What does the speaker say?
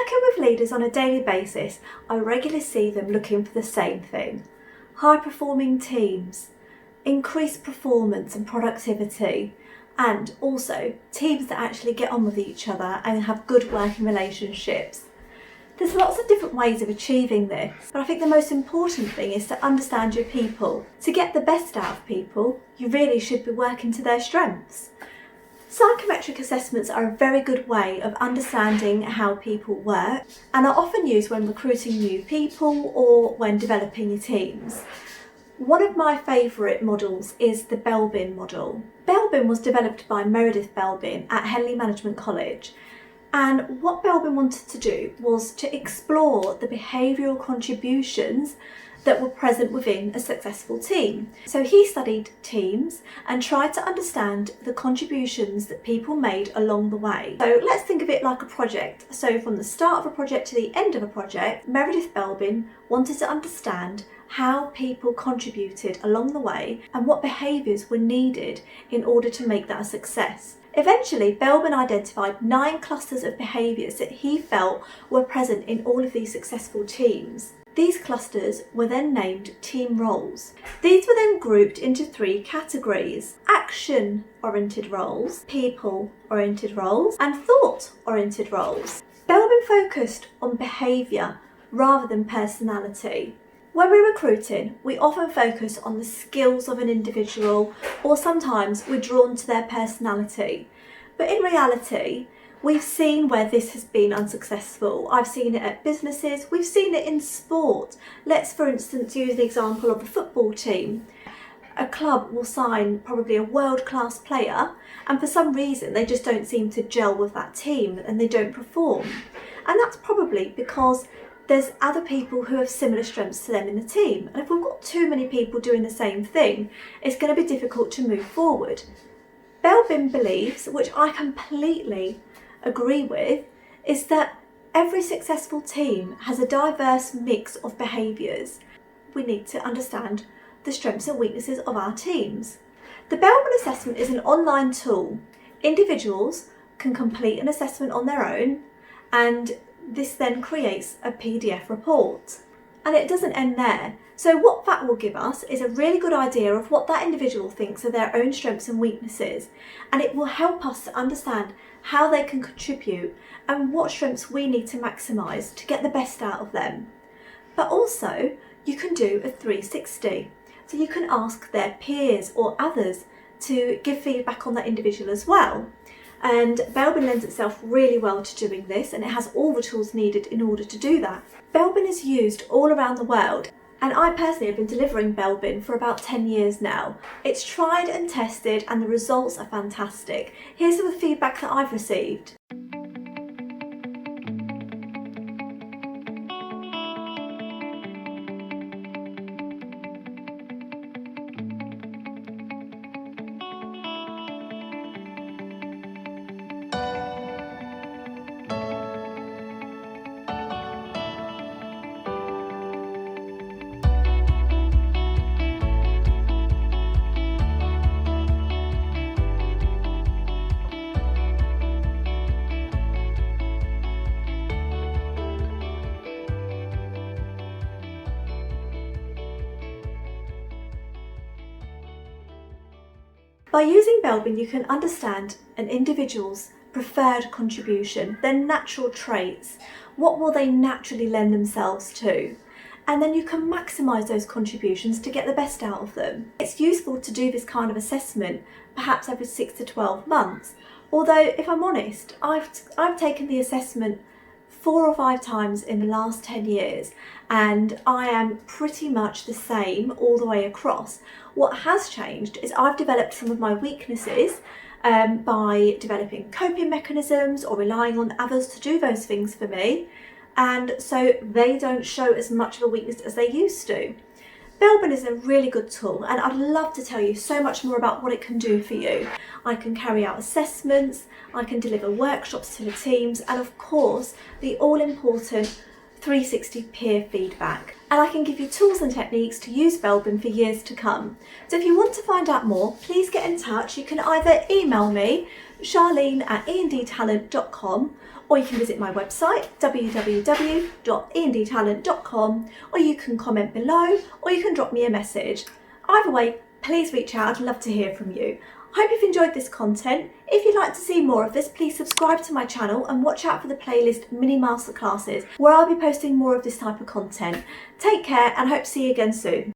Working with leaders on a daily basis, I regularly see them looking for the same thing: high-performing teams, increased performance and productivity, and also teams that actually get on with each other and have good working relationships. There's lots of different ways of achieving this, but I think the most important thing is to understand your people. To get the best out of people, you really should be working to their strengths. Psychometric assessments are a very good way of understanding how people work and are often used when recruiting new people or when developing your teams. One of my favourite models is the Belbin model. Belbin was developed by Meredith Belbin at Henley Management College, and what Belbin wanted to do was to explore the behavioural contributions that were present within a successful team. So he studied teams and tried to understand the contributions that people made along the way. So let's think of it like a project. So from the start of a project to the end of a project, Meredith Belbin wanted to understand how people contributed along the way and what behaviours were needed in order to make that a success. Eventually, Belbin identified 9 clusters of behaviours that he felt were present in all of these successful teams. These clusters were then named team roles. These were then grouped into 3 categories: action-oriented roles, people-oriented roles, and thought-oriented roles. Belbin focused on behaviour rather than personality. When we're recruiting, we often focus on the skills of an individual, or sometimes we're drawn to their personality. But in reality, we've seen where this has been unsuccessful. I've seen it at businesses, we've seen it in sport. Let's, for instance, use the example of a football team. A club will sign probably a world-class player, and for some reason they just don't seem to gel with that team and they don't perform. And that's probably because there's other people who have similar strengths to them in the team. And if we've got too many people doing the same thing, it's going to be difficult to move forward. Belbin believes, which I completely agree with, is that every successful team has a diverse mix of behaviours. We need to understand the strengths and weaknesses of our teams. The Belbin assessment is an online tool. Individuals can complete an assessment on their own, and this then creates a PDF report. And it doesn't end there. So what that will give us is a really good idea of what that individual thinks are their own strengths and weaknesses, and it will help us to understand how they can contribute and what strengths we need to maximise to get the best out of them. But also, you can do a 360. So you can ask their peers or others to give feedback on that individual as well. And Belbin lends itself really well to doing this, and it has all the tools needed in order to do that. Belbin is used all around the world, and I personally have been delivering Belbin for about 10 years now. It's tried and tested and the results are fantastic. Here's some of the feedback that I've received. By using Belbin, you can understand an individual's preferred contribution, their natural traits, what will they naturally lend themselves to, and then you can maximise those contributions to get the best out of them. It's useful to do this kind of assessment perhaps every 6 to 12 months, although if I'm honest, I've taken the assessment 4 or 5 times in the last 10 years, and I am pretty much the same all the way across. What has changed is I've developed some of my weaknesses by developing coping mechanisms or relying on others to do those things for me, and so they don't show as much of a weakness as they used to. Belbin is a really good tool, and I'd love to tell you so much more about what it can do for you. I can carry out assessments, I can deliver workshops to the teams, and of course the all-important 360 peer feedback. And I can give you tools and techniques to use Belbin for years to come. So if you want to find out more, please get in touch. You can either email me sharleen@endtalent.com, or you can visit my website www.endtalent.com, or you can comment below, or you can drop me a message. Either way, please reach out. I'd love to hear from you. I hope you've enjoyed this content. If you'd like to see more of this, please subscribe to my channel and watch out for the playlist mini masterclasses, where I'll be posting more of this type of content. Take care and hope to see you again soon.